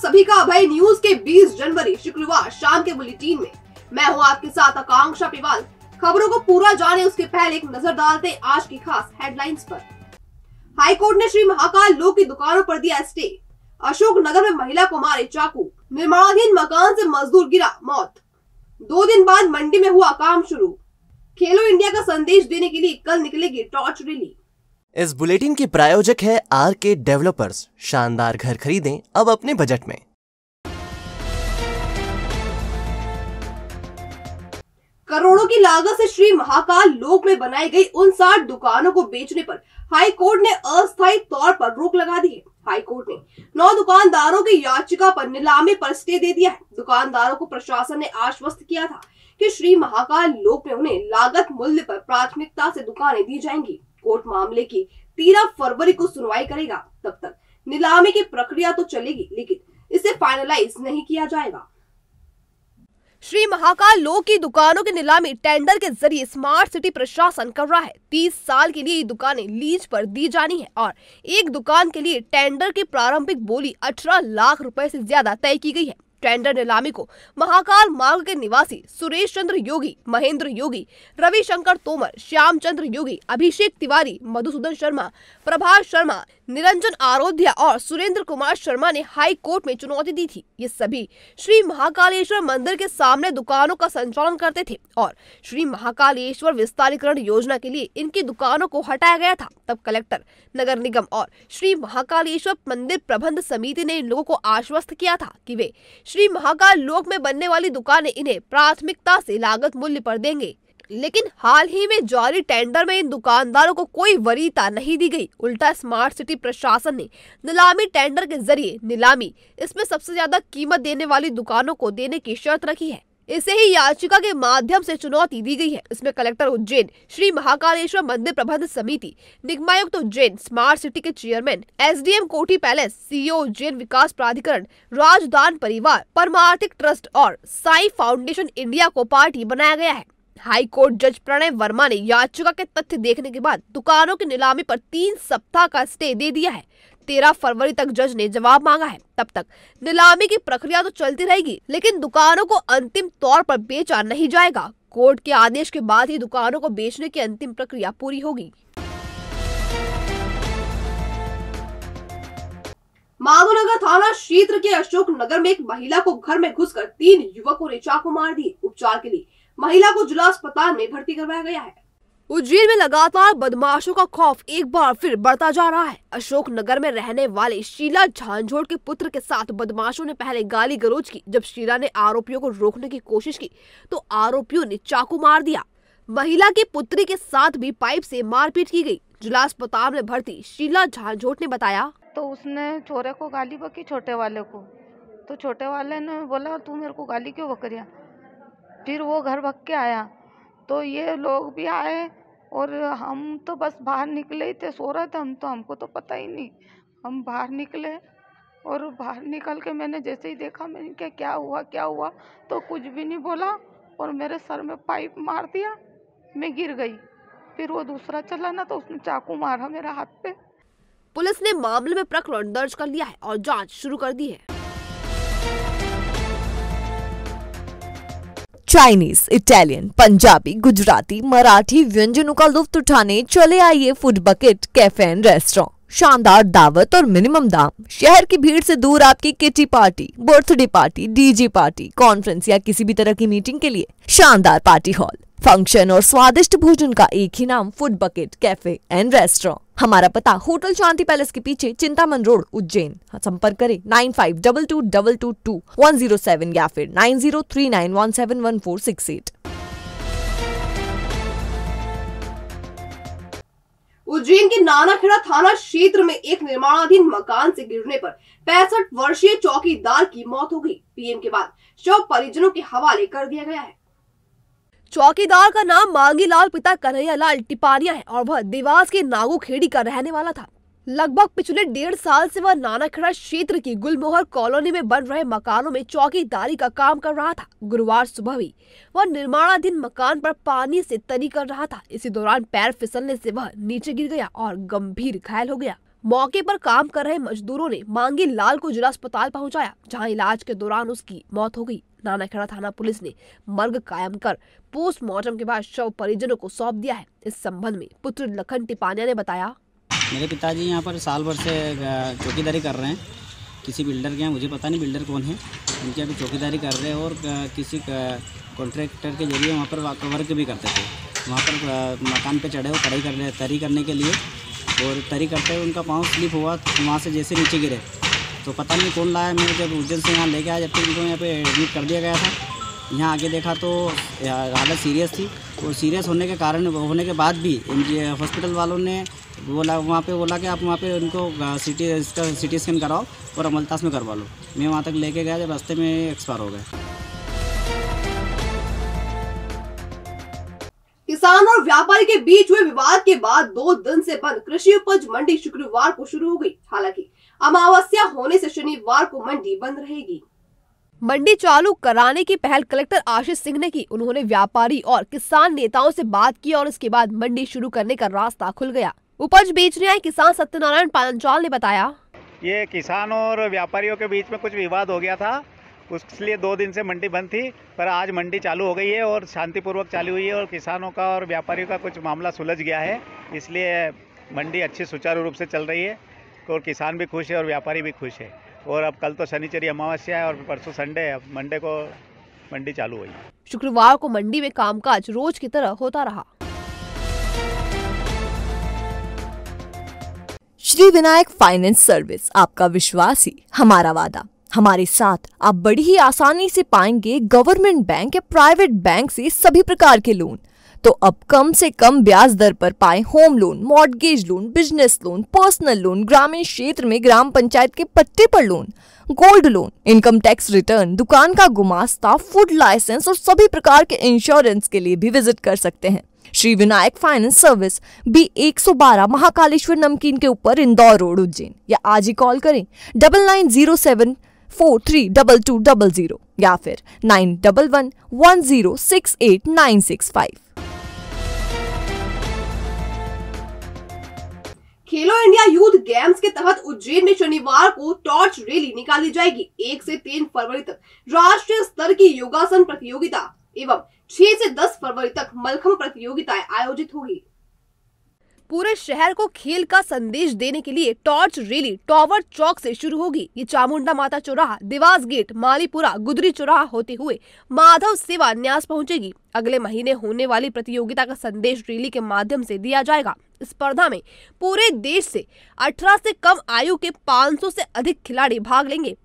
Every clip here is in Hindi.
सभी का अभय न्यूज के 20 जनवरी शुक्रवार शाम के बुलेटिन में मैं हूं आपके साथ आकांक्षा पिवाल। खबरों को पूरा जाने उसके पहले एक नजर डालते आज की खास हेडलाइंस पर। हाई कोर्ट ने श्री महाकाल लोक की दुकानों पर दिया स्टे। अशोकनगर में महिला को मारे चाकू। निर्माणाधीन मकान से मजदूर गिरा, मौत। 2 दिन बाद मंडी में हुआ काम शुरू। खेलो इंडिया का संदेश देने के लिए कल निकलेगी टॉर्च रैली। इस बुलेटिन के प्रायोजक है आरके डेवलपर्स। शानदार घर खरीदें अब अपने बजट में। करोड़ों की लागत से श्री महाकाल लोक में बनाई गई 59 दुकानों को बेचने पर हाई कोर्ट ने अस्थायी तौर पर रोक लगा दी है। हाई कोर्ट ने 9 दुकानदारों की याचिका पर नीलामी पर स्टे दे दिया है। दुकानदारों को प्रशासन ने आश्वस्त किया था कि श्री महाकाल लोक में उन्हें लागत मूल्य पर प्राथमिकता से दुकानें दी जाएंगी। कोर्ट मामले की 13 फरवरी को सुनवाई करेगा। तब तक नीलामी की प्रक्रिया तो चलेगी, लेकिन इसे फाइनलाइज नहीं किया जाएगा। श्री महाकाल लोक की दुकानों की नीलामी टेंडर के जरिए स्मार्ट सिटी प्रशासन कर रहा है। 30 साल के लिए ये दुकानें लीज पर दी जानी है और एक दुकान के लिए टेंडर की प्रारंभिक बोली 18 लाख रुपए से ज्यादा तय की गई है। टेंडर नीलामी को महाकाल मार्ग के निवासी सुरेश चंद्र योगी, महेंद्र योगी, रविशंकर तोमर, श्याम चंद्र योगी, अभिषेक तिवारी, मधुसूदन शर्मा, प्रभास शर्मा, निरंजन आरोध्या और सुरेंद्र कुमार शर्मा ने हाई कोर्ट में चुनौती दी थी। ये सभी श्री महाकालेश्वर मंदिर के सामने दुकानों का संचालन करते थे और श्री महाकालेश्वर विस्तारीकरण योजना के लिए इनकी दुकानों को हटाया गया था। तब कलेक्टर, नगर निगम और श्री महाकालेश्वर मंदिर प्रबंध समिति ने इन लोगों को आश्वस्त किया था कि वे श्री महाकाल लोक में बनने वाली दुकानें इन्हें प्राथमिकता से लागत मूल्य पर देंगे। लेकिन हाल ही में जारी टेंडर में इन दुकानदारों को कोई वरीयता नहीं दी गई। उल्टा स्मार्ट सिटी प्रशासन ने नीलामी टेंडर के जरिए नीलामी इसमें सबसे ज्यादा कीमत देने वाली दुकानों को देने की शर्त रखी है। इसे ही याचिका के माध्यम से चुनौती दी गई है। इसमें कलेक्टर उज्जैन, श्री महाकालेश्वर मंदिर प्रबंध समिति, निगमायुक्त उज्जैन, स्मार्ट सिटी के चेयरमैन, एसडीएम कोठी पैलेस, सीईओ उज्जैन विकास प्राधिकरण, राजदान परिवार, परमार्थिक ट्रस्ट और साई फाउंडेशन इंडिया को पार्टी बनाया गया है। हाई कोर्ट जज प्रणय वर्मा ने याचिका के तथ्य देखने के बाद दुकानों की नीलामी पर 3 सप्ताह का स्टे दे दिया है। 13 फरवरी तक जज ने जवाब मांगा है। तब तक नीलामी की प्रक्रिया तो चलती रहेगी, लेकिन दुकानों को अंतिम तौर पर बेचा नहीं जाएगा। कोर्ट के आदेश के बाद ही दुकानों को बेचने की अंतिम प्रक्रिया पूरी होगी। माधोनगर थाना क्षेत्र के अशोकनगर में एक महिला को घर में घुसकर 3 युवकों ने चाकू मार दिए। उपचार के लिए महिला को जिला अस्पताल में भर्ती करवाया गया है। उज्जैन में लगातार बदमाशों का खौफ एक बार फिर बढ़ता जा रहा है। अशोकनगर में रहने वाले शीला झांझोड़ के पुत्र के साथ बदमाशों ने पहले गाली गलौज की। जब शीला ने आरोपियों को रोकने की कोशिश की तो आरोपियों ने चाकू मार दिया। महिला की पुत्री के साथ भी पाइप से मारपीट की गई। जिला अस्पताल में भर्ती शीला झांझोड़ ने बताया, तो उसने छोरे को गाली बकी, छोटे वाले को। तो छोटे वाले ने बोला तू मेरे को गाली क्यों बक रिया। फिर वो घर भग के आया तो ये लोग भी आए और हम तो बस बाहर निकले ही थे, सो रहे थे हमको तो पता ही नहीं। हम बाहर निकले और बाहर निकल के मैंने जैसे ही देखा, मैंने कहा क्या हुआ, तो कुछ भी नहीं बोला और मेरे सर में पाइप मार दिया, मैं गिर गई। फिर वो दूसरा चला ना तो उसने चाकू मारा मेरे हाथ पे। पुलिस ने मामले में प्रकरण दर्ज कर लिया है और जांच शुरू कर दी है। चाइनीज, इटालियन, पंजाबी, गुजराती, मराठी व्यंजनों का लुत्फ उठाने चले आइए food bucket cafe and restaurant. शानदार दावत और मिनिमम दाम। शहर की भीड़ से दूर आपकी kitty party, birthday party, DJ party, conference या किसी भी तरह की मीटिंग के लिए शानदार पार्टी हॉल, फंक्शन और स्वादिष्ट भोजन का एक ही नाम, food bucket cafe and restaurant. हमारा पता होटल शांति पैलेस के पीछे, चिंतामन रोड, उज्जैन। संपर्क करें 9522222107 या फिर 9039171468। उज्जैन के नानाखेड़ा थाना क्षेत्र में एक निर्माणाधीन मकान से गिरने पर 65 वर्षीय चौकीदार की मौत हो गई। पीएम के बाद शव परिजनों के हवाले कर दिया गया है। चौकीदार का नाम मांगीलाल पिता कन्हैयालाल टिपानिया है और वह देवास के नागोखेड़ी का रहने वाला था। लगभग पिछले 1.5 साल से वह नानाखेड़ा क्षेत्र की गुलमोहर कॉलोनी में बन रहे मकानों में चौकीदारी का काम कर रहा था। गुरुवार सुबह भी वह निर्माणाधीन मकान पर पानी से तरी कर रहा था। इसी दौरान पैर फिसलने से वह नीचे गिर गया और गंभीर घायल हो गया। मौके पर काम कर रहे मजदूरों ने मांगी लाल को जिला अस्पताल पहुंचाया, जहां इलाज के दौरान उसकी मौत हो गई। नानाखेड़ा थाना पुलिस ने मर्ग कायम कर पोस्टमार्टम के बाद शव परिजनों को सौंप दिया है। इस संबंध में पुत्र लखन टिपानिया ने बताया, मेरे पिताजी यहाँ पर साल भर से चौकीदारी कर रहे हैं, किसी बिल्डर के यहाँ, मुझे पता नहीं बिल्डर कौन है, उनके यहाँ चौकीदारी कर रहे हैं और किसी कॉन्ट्रैक्टर के जरिए वहाँ पर वर्क भी करते थे। वहाँ पर मकान पे चढ़े हो तरी करने के लिए, और तरी करते हुए उनका पाँव स्लिप हुआ, वहाँ से जैसे नीचे गिरे तो पता नहीं कौन लाया। मैं जब उज्जैन से यहाँ लेके आया, जब तक उनको यहाँ पे एडमिट कर दिया गया था, यहाँ आके देखा तो हालत सीरियस थी। और सीरियस होने के बाद भी हॉस्पिटल वालों ने वहाँ पे बोला कि आप वहाँ पे उनको सिटी स्कैन कराओ और अमलतास में करवा लो। मैं वहाँ तक लेके गया, जब रास्ते में एक्सपायर हो गए। किसान और व्यापारी के बीच हुए विवाद के बाद 2 दिन से बंद कृषि उपज मंडी शुक्रवार को शुरू हो गई। हालांकि अमावस्या होने से शनिवार को मंडी बंद रहेगी। मंडी चालू कराने की पहल कलेक्टर आशीष सिंह ने की। उन्होंने व्यापारी और किसान नेताओं से बात की और उसके बाद मंडी शुरू करने का रास्ता खुल गया। उपज बेचने आए किसान सत्यनारायण पांचाल ने बताया, ये किसान और व्यापारियों के बीच में कुछ विवाद हो गया था, उसलिए 2 दिन से मंडी बंद थी, पर आज मंडी चालू हो गई है और शांतिपूर्वक चालू हुई है और किसानों का और व्यापारियों का कुछ मामला सुलझ गया है, इसलिए मंडी अच्छी सुचारू रूप से चल रही है और किसान भी खुश है और व्यापारी भी खुश है। और अब कल तो शनिचरी अमावस्या है और परसों संडे है, अब मंडे को मंडी चालू हुई। शुक्रवार को मंडी में कामकाज रोज की तरह होता रहा। श्री विनायक फाइनेंस सर्विस, आपका विश्वास ही हमारा वादा। हमारे साथ आप बड़ी ही आसानी से पाएंगे गवर्नमेंट बैंक या प्राइवेट बैंक से सभी प्रकार के लोन। तो अब कम से कम ब्याज दर पर पाए home loan, mortgage loan, business loan, personal loan, ग्रामीण क्षेत्र में ग्राम पंचायत के पट्टे पर loan, gold loan, income tax return, दुकान का गुमास्ता, फूड लाइसेंस और सभी प्रकार के इंश्योरेंस के लिए भी विजिट कर सकते हैं। Shri Vinayak finance service B112 Mahakaleshwar नमकीन के ऊपर, इंदौर रोड, उज्जैन। या आज ही कॉल करें 9907432200 या फिर 9111068965। खेलो इंडिया यूथ गेम्स के तहत उज्जैन में शनिवार को टॉर्च रैली निकाली जाएगी। 1 से 3 फरवरी तक राष्ट्रीय स्तर की योगासन प्रतियोगिता एवं 6 से 10 फरवरी तक मलखम्ब प्रतियोगिताएं आयोजित होगी। पूरे शहर को खेल का संदेश देने के लिए टॉर्च रैली टावर चौक से शुरू होगी। ये चामुंडा माता चौराहा, देवास गेट, मालीपुरा, गुदरी चौराहा होते हुए माधव सेवा न्यास पहुंचेगी। अगले महीने होने वाली प्रतियोगिता का संदेश रैली के माध्यम से दिया जाएगा। इस स्पर्धा में पूरे देश से 18 से कम आयु के 500 से अधिक खिलाड़ी भाग लेंगे।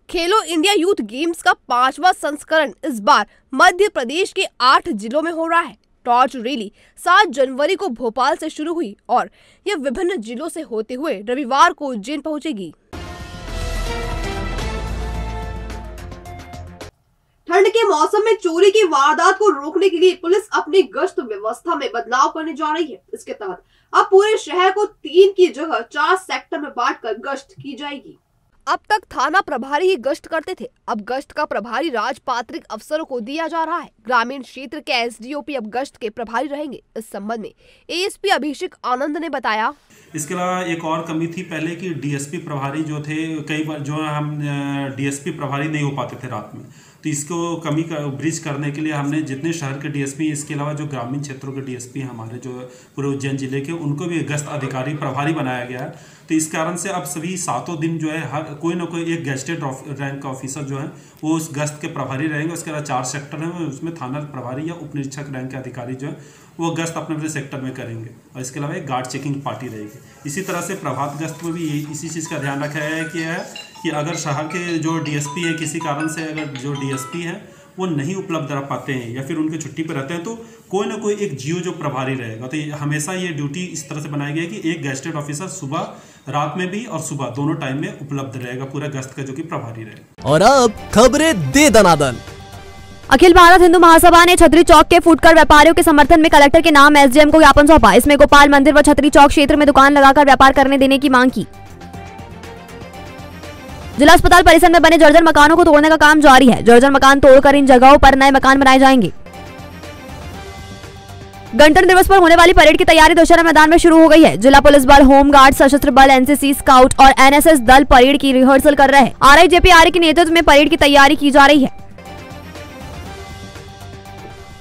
खेलो इंडिया यूथ गेम्स का 5वां संस्करण इस बार मध्य प्रदेश के 8 जिलों में हो रहा है। टॉर्च रैली 7 जनवरी को भोपाल से शुरू हुई और यह विभिन्न जिलों से होते हुए रविवार को उज्जैन पहुंचेगी। ठंड के मौसम में चोरी की वारदात को रोकने के लिए पुलिस अपनी गश्त व्यवस्था में बदलाव करने जा रही है। इसके तहत अब पूरे शहर को 3 की जगह 4 सेक्टर में बांटकर गश्त की जाएगी। अब तक थाना प्रभारी ही गश्त करते थे, अब गश्त का प्रभारी राजपात्रिक अफसरों को दिया जा रहा है। ग्रामीण क्षेत्र के एसडीओपी अब गश्त के प्रभारी रहेंगे। इस संबंध में एएसपी अभिषेक आनंद ने बताया, इसके अलावा एक और कमी थी पहले कि डीएसपी प्रभारी जो थे, कई बार जो हम डीएसपी प्रभारी नहीं हो पाते थे रात में, तो इसको कमी का ब्रिज करने के लिए हमने जितने शहर के डीएसपी, इसके अलावा जो ग्रामीण क्षेत्रों के डीएसपी हमारे जो पूरे उज्जैन जिले के, उनको भी गश्त अधिकारी प्रभारी बनाया गया है। तो इस कारण से अब सभी 7 दिन जो है हर कोई ना कोई एक गेस्टेड रैंक का ऑफिसर जो है वो उस गश्त के प्रभारी रहेंगे। उसके अलावा 4 सेक्टर हैं, उसमें थाना प्रभारी या उप निरीक्षक रैंक के अधिकारी जो है वो गश्त अपने अपने सेक्टर में करेंगे और इसके अलावा एक गार्ड चेकिंग पार्टी रहेगी। इसी तरह से प्रभात गश्त में भी इसी चीज़ का ध्यान रखा है कि अगर शहर के जो डीएसपी हैं, किसी कारण से अगर जो डीएसपी हैं वो नहीं उपलब्ध रह पाते हैं या फिर उनके छुट्टी पर रहते हैं, तो कोई ना कोई एक जीओ जो प्रभारी रहेगा। तो हमेशा ये ड्यूटी इस तरह से बनाई गई है कि एक गेस्टेड ऑफिसर सुबह, रात में भी और सुबह दोनों टाइम में उपलब्ध रहेगा पूरा गश्त का, जो कि प्रभारी रहेगा। और अब खबरें दे दनादन। अखिल भारत हिंदू महासभा ने छतरी चौक के फुटकर व्यापारियों के समर्थन में कलेक्टर के नाम एसडीएम को ज्ञापन सौंपा। इसमें गोपाल मंदिर व छतरी चौक क्षेत्र में दुकान लगाकर व्यापार करने देने की मांग की। जिला अस्पताल परिसर में बने जर्जर मकानों को तोड़ने का काम जारी है। जर्जर मकान तोड़कर इन जगहों पर नए मकान बनाए जाएंगे। गणतंत्र दिवस पर होने वाली परेड की तैयारी दशहरा मैदान में शुरू हो गई है। जिला पुलिस बल, होमगार्ड, सशस्त्र बल, एनसीसी, स्काउट और एनएसएस दल परेड की रिहर्सल कर रहे हैं। आरआईजेपी आर्य के नेतृत्व में परेड की तैयारी की जा रही है।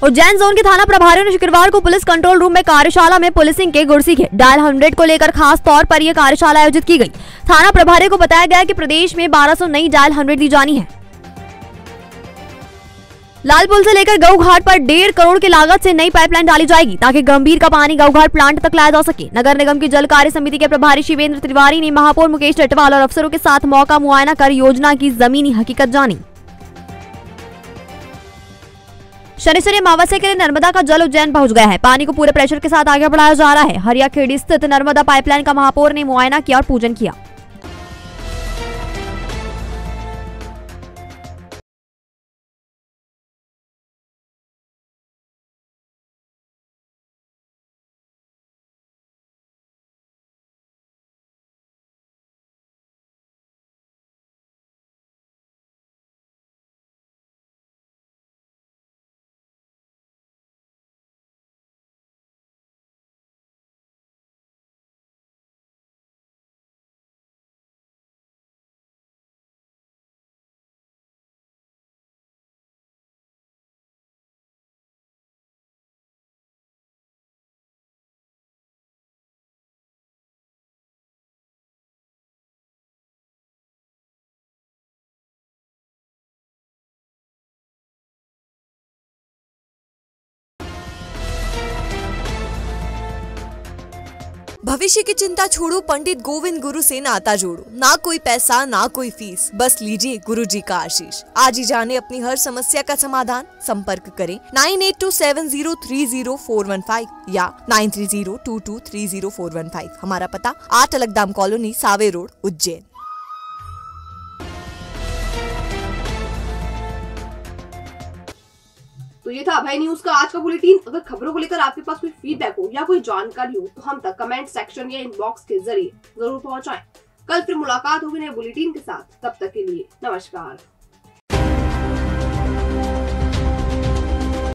उज्जैन जोन के थाना प्रभारियों ने शुक्रवार को पुलिस कंट्रोल रूम में कार्यशाला में पुलिसिंग के गुर सीखे। डायल 100 को लेकर खास तौर पर यह कार्यशाला आयोजित की गई। थाना प्रभारियों को बताया गया कि प्रदेश में 1200 नई डायल 100 दी जानी है। लाल पुल से लेकर गऊ घाट पर 1.5 करोड़ की लागत से नई पाइपलाइन डाली जाएगी ताकि गंभीर का पानी गऊ घाट प्लांट तक लाया जा सके। नगर निगम की जल कार्य समिति के प्रभारी शिवेंद्र तिवारी ने महापौर मुकेश टेटवाल और अफसरों के साथ मौका मुआयना कर योजना की जमीनी हकीकत जानी। शनिश्चरी अमावस्या के लिए नर्मदा का जल उज्जैन पहुंच गया है। पानी को पूरे प्रेशर के साथ आगे बढ़ाया जा रहा है। हरिया खेड़ी स्थित नर्मदा पाइपलाइन का महापौर ने मुआयना किया और पूजन किया। भविष्य की चिंता छोड़ो, पंडित गोविंद गुरु से नाता जोड़ो। ना कोई पैसा, ना कोई फीस, बस लीजिए गुरु जी का आशीष। आज ही जाने अपनी हर समस्या का समाधान। संपर्क करें 9827030415 या 9302230415। हमारा पता 8 अलगदाम कॉलोनी, सावे रोड, उज्जैन। तो ये था अभय न्यूज का आज का बुलेटिन। अगर खबरों को लेकर आपके पास कोई फीडबैक हो या कोई जानकारी हो तो हम तक कमेंट सेक्शन या इनबॉक्स के जरिए जरूर पहुंचाएं। कल फिर मुलाकात होगी नए बुलेटिन के साथ। तब तक के लिए नमस्कार।